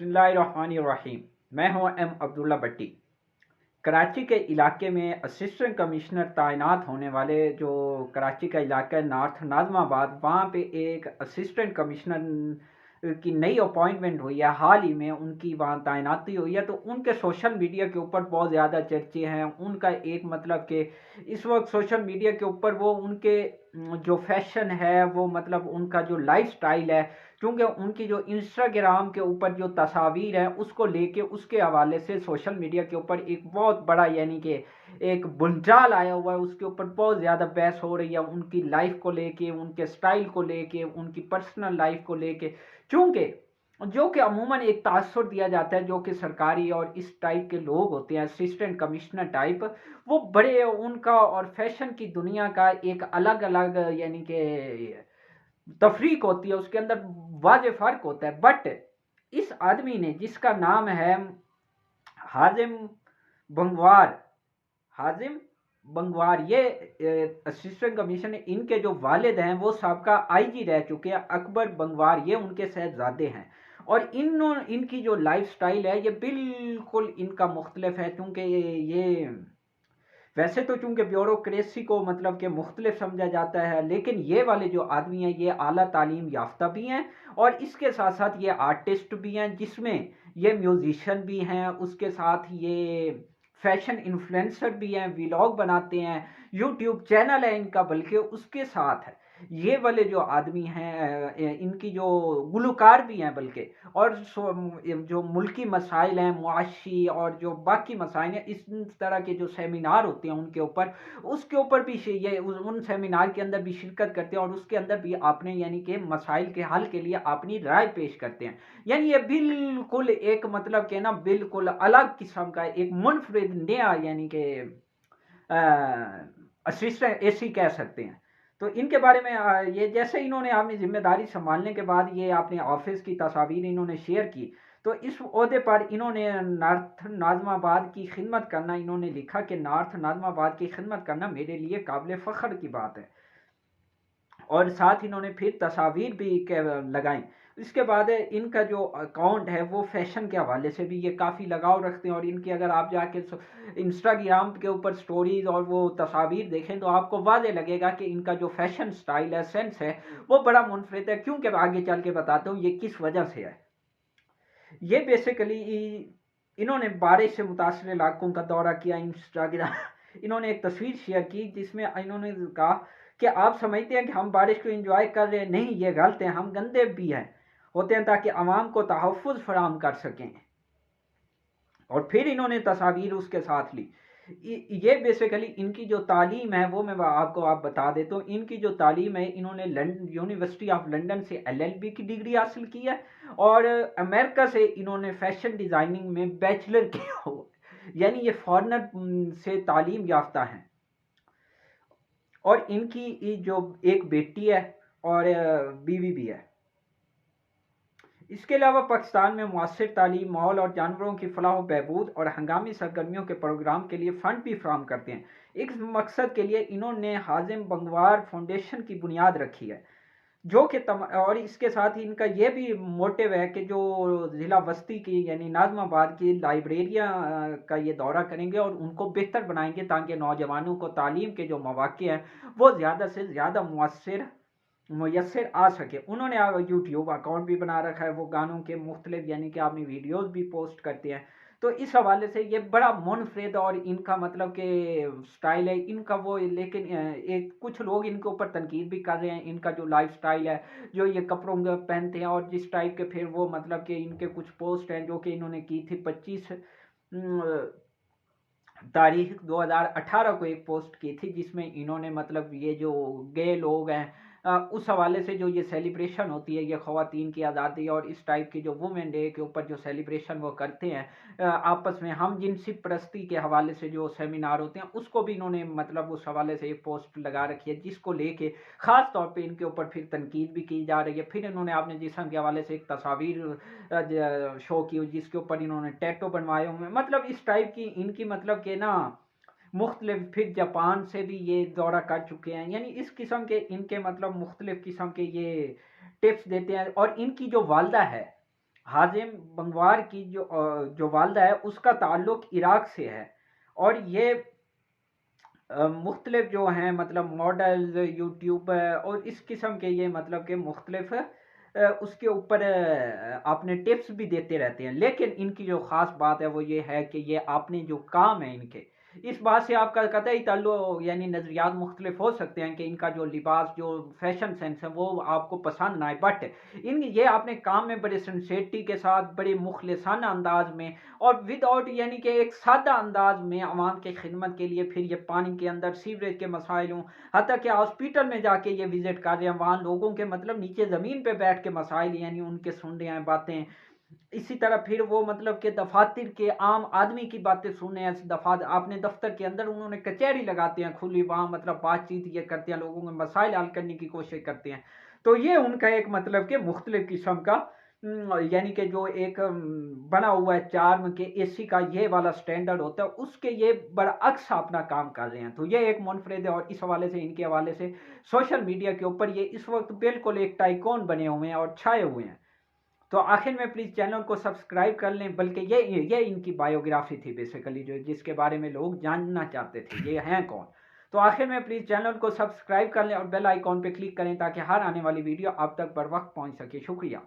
बिस्मिल्लाहिर्रहमानिर्रहीम। मैं हूं एम अब्दुल्ला भट्टी। कराची के इलाके में असिस्टेंट कमिश्नर तैनात होने वाले जो कराची का इलाका है नॉर्थ नाज़माबाद, वहाँ पे एक असिस्टेंट कमिश्नर की नई अपॉइंटमेंट हुई है। हाल ही में उनकी वहाँ तैनाती हुई है, तो उनके सोशल मीडिया के ऊपर बहुत ज़्यादा चर्चे हैं। उनका एक मतलब कि इस वक्त सोशल मीडिया के ऊपर वो उनके जो फैशन है, वो मतलब उनका जो लाइफ स्टाइल है, क्योंकि उनकी जो इंस्टाग्राम के ऊपर जो तस्वीर है उसको लेके उसके हवाले से सोशल मीडिया के ऊपर एक बहुत बड़ा यानी कि एक बुलजाल आया हुआ है। उसके ऊपर बहुत ज़्यादा बहस हो रही है, उनकी लाइफ को लेके, उनके स्टाइल को लेके, उनकी पर्सनल लाइफ को लेके। चूँकि जो कि अमूमन एक तासुर दिया जाता है, जो कि सरकारी और इस टाइप के लोग होते हैं असिस्टेंट कमिश्नर टाइप, वो बड़े उनका और फैशन की दुनिया का एक अलग अलग यानी कि तफरीक होती है, उसके अंदर वाज़ेह फ़र्क होता है। बट इस आदमी ने, जिसका नाम है हाजिम बंगवार, हाजिम बंगवार, ये असिस्टेंट कमिश्नर, इनके जो वालिद हैं वो साबका आईजी रह चुके हैं, अकबर बंगवार, ये उनके शहजादे हैं। और इनकी जो लाइफ स्टाइल है ये बिल्कुल इनका मुख्तलिफ है, क्योंकि ये वैसे तो चूंकि ब्यूरोक्रेसी को मतलब कि मुख्तलिफ समझा जाता है, लेकिन ये वाले जो आदमी हैं ये आला तालीम याफ्ता भी हैं और इसके साथ साथ ये आर्टिस्ट भी हैं, जिसमें ये म्यूजिशियन भी हैं, उसके साथ ये फैशन इन्फ्लुएंसर भी हैं, व्लॉग बनाते हैं, यूट्यूब चैनल है इनका, बल्कि उसके साथ ये वाले जो आदमी हैं इनकी जो गुलकार भी हैं, बल्कि और जो मुल्की मसाइल हैं, मुआशी और जो बाकी मसाइल हैं, इस तरह के जो सेमिनार होते हैं उनके ऊपर, उसके ऊपर भी ये उन सेमिनार के अंदर भी शिरकत करते हैं और उसके अंदर भी अपने यानी कि मसाइल के हल के लिए अपनी राय पेश करते हैं। यानी ये बिल्कुल एक मतलब कि ना बिल्कुल अलग किस्म का एक मुनफरिद नया यानी कि असिस्टेंट एसी कह सकते हैं। तो इनके बारे में ये जैसे इन्होंने अपनी जिम्मेदारी संभालने के बाद ये अपने ऑफिस की तस्वीर इन्होंने शेयर की, तो इस ओहदे पर इन्होंने नॉर्थ नाज़माबाद की खिदमत करना, इन्होंने लिखा कि नॉर्थ नाज़माबाद की खिदमत करना मेरे लिए काबिल फ़ख्र की बात है। और साथ इन्होंने फिर तस्वीर भी लगाई। इसके बाद इनका जो अकाउंट है वो फैशन के हवाले से भी ये काफ़ी लगाव रखते हैं, और इनकी अगर आप जाके इंस्टाग्राम के ऊपर स्टोरीज और वो तस्वीर देखें तो आपको वाज़ेह लगेगा कि इनका जो फैशन स्टाइल है, सेंस है, वो बड़ा मुनफरिद है। क्योंकि आगे चल के बताता हूँ ये किस वजह से है। ये बेसिकली इन्होंने बारिश से मुतासर इलाकों का दौरा किया। इंस्टाग्राम इन्होंने एक तस्वीर शेयर की जिसमें इन्होंने कहा कि आप समझते हैं कि हम बारिश को एंजॉय कर रहे हैं, नहीं, ये गलत है, हम गंदे भी हैं होते हैं ताकि आवाम को तहफ़्फ़ुज़ फराहम कर सकें। और फिर इन्होंने तस्वीर उसके साथ ली। ये बेसिकली इनकी जो तालीम है वो मैं आपको बता देता हूँ। इनकी जो तालीम है, इन्होंने यूनिवर्सिटी ऑफ लंदन से LLB की डिग्री हासिल की है और अमेरिका से इन्होंने फैशन डिज़ाइनिंग में बैचलर किया हुआ, यानी ये फॉरेनर से तालीम याफ्ता हैं। और इनकी जो एक बेटी है और बीवी भी है। इसके अलावा पाकिस्तान में मुअस्सर तालीम, माहौल और जानवरों की फलाह बहबूद और हंगामी सरगर्मियों के प्रोग्राम के लिए फ़ंड भी फराहम करते हैं। इस मकसद के लिए इन्होंने हाजिम बंगवार फाउंडेशन की बुनियाद रखी है, जो कि और इसके साथ ही इनका ये भी मोटिव है कि जो ज़िला वस्ती की यानी नाज़माबाद की लाइब्रेरियाँ का ये दौरा करेंगे और उनको बेहतर बनाएंगे, ताकि नौजवानों को तालीम के जो मौक़े हैं वो ज़्यादा से ज़्यादा मुयस्सर आ सके। उन्होंने यूट्यूब अकाउंट भी बना रखा है, वो गानों के मुख्तलिफ यानी कि अपनी वीडियोज़ भी पोस्ट करते हैं। तो इस हवाले से ये बड़ा मुनफरिद और इनका मतलब कि स्टाइल है इनका वो। लेकिन एक कुछ लोग इनके ऊपर तनकीद भी कर रहे हैं, इनका जो लाइफ स्टाइल है, जो ये कपड़ों में पहनते हैं और जिस टाइप के, फिर वो मतलब कि इनके कुछ पोस्ट हैं जो कि इन्होंने की थी 25 तारीख 2018 को एक पोस्ट की थी, जिसमें इन्होंने मतलब ये जो गे लोग हैं उस हवाले से जो ये सेलिब्रेशन होती है, ये ख़वातीन की आज़ादी और इस टाइप की जो वुमेन डे के ऊपर जो सेलिब्रेशन वो करते हैं आपस में, हम जिनसी परस्ती के हवाले से जो सेमिनार होते हैं, उसको भी इन्होंने मतलब उस हवाले से एक पोस्ट लगा रखी है, जिसको लेके ख़ास तौर पे इनके ऊपर फिर तनकीद भी की जा रही है। फिर इन्होंने अपने जिस्म के हवाले से एक तस्वीर शो की जिसके ऊपर इन्होंने टैटू बनवाए हुए, मतलब इस टाइप की इनकी मतलब के ना मुख्तलिफ। फिर जापान से भी ये दौरा कर चुके हैं, यानी इस किस्म के इनके मतलब मुख्तलिफ किस्म के ये टिप्स देते हैं। और इनकी जो वालदा है हाजिम बंगवार की जो वालदा है उसका ताल्लुक इराक से है, और ये मुख्तलिफ जो हैं मतलब मॉडल्स यूट्यूब और इस किस्म के ये मतलब के मुख्तलिफ उसके ऊपर आपने टिप्स भी देते रहते हैं। लेकिन इनकी जो ख़ास बात है वो ये है कि ये आपने जो काम है इनके, इस बात से आपका कतई ताल्लुक यानी नज़रियात मुख्तलिफ हो सकते हैं कि इनका जो लिबास जो फैशन सेंस है वो आपको पसंद ना आए, बट इन ये आपने काम में बड़े सिंसेरिटी के साथ बड़े मुखलिसाना अंदाज में और विदाउट यानी कि एक सादा अंदाज में आवाम की खिदमत के लिए, फिर ये पानी के अंदर सीवरेज के मसाइल हों, हत्ता कि हॉस्पिटल में जाके ये विजिट कर रहे हैं, वहाँ लोगों के मतलब नीचे ज़मीन पे बैठ के मसाइल यानी उनके सुन रहे हैं बातें। इसी तरह फिर वो मतलब कि दफातर के आम आदमी की बातें सुने हैं, दफा आपने दफ्तर के अंदर उन्होंने कचहरी लगाते हैं खुली, वहाँ मतलब बातचीत ये करते हैं, लोगों के मसाइल हल करने की कोशिश करते हैं। तो ये उनका एक मतलब कि मुख्तलिफ किस्म का यानी कि जो एक बना हुआ है चार्म के एसी का ये वाला स्टैंडर्ड होता है, उसके ये बरअक्स अपना काम कर रहे हैं। तो ये एक मुनफरिद है, और इस हवाले से इनके हवाले से सोशल मीडिया के ऊपर ये इस वक्त बिल्कुल एक टाइकॉन बने हुए हैं और छाए हुए हैं। तो आखिर में प्लीज़ चैनल को सब्सक्राइब कर लें, बल्कि ये इनकी बायोग्राफी थी बेसिकली, जो जिसके बारे में लोग जानना चाहते थे ये हैं कौन। तो आखिर में प्लीज़ चैनल को सब्सक्राइब कर लें और बेल आइकॉन पे क्लिक करें ताकि हर आने वाली वीडियो आप तक बर वक्त पहुंच सके। शुक्रिया।